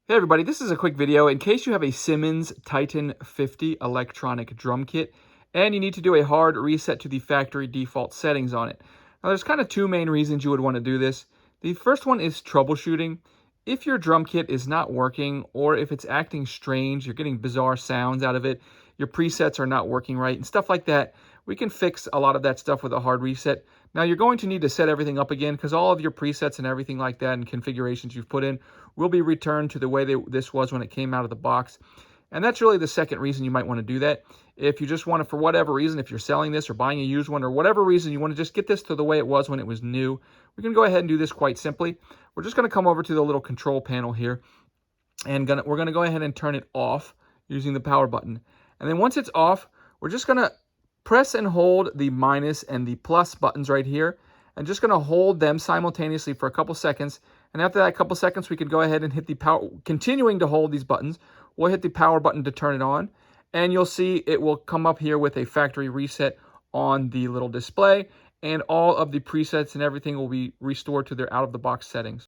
Hey everybody, this is a quick video in case you have a Simmons Titan 50 electronic drum kit and you need to do a hard reset to the factory default settings on it. Now there's kind of two main reasons you would want to do this. The first one is troubleshooting. If your drum kit is not working or if it's acting strange, you're getting bizarre sounds out of it, your presets are not working right and stuff like that, we can fix a lot of that stuff with a hard reset. Now you're going to need to set everything up again because all of your presets and everything like that and configurations you've put in will be returned to the way this was when it came out of the box. And that's really the second reason you might want to do that. If you just want to, for whatever reason, if you're selling this or buying a used one or whatever reason, you want to just get this to the way it was when it was new, we can go ahead and do this quite simply. We're just going to come over to the little control panel here and we're going to go ahead and turn it off using the power button. And then once it's off, we're just going to press and hold the minus and the plus buttons right here, and just going to hold them simultaneously for a couple seconds. And after that couple seconds, we can go ahead and hit the power, continuing to hold these buttons. We'll hit the power button to turn it on, and you'll see it will come up here with a factory reset on the little display, and all of the presets and everything will be restored to their out-of-the-box settings.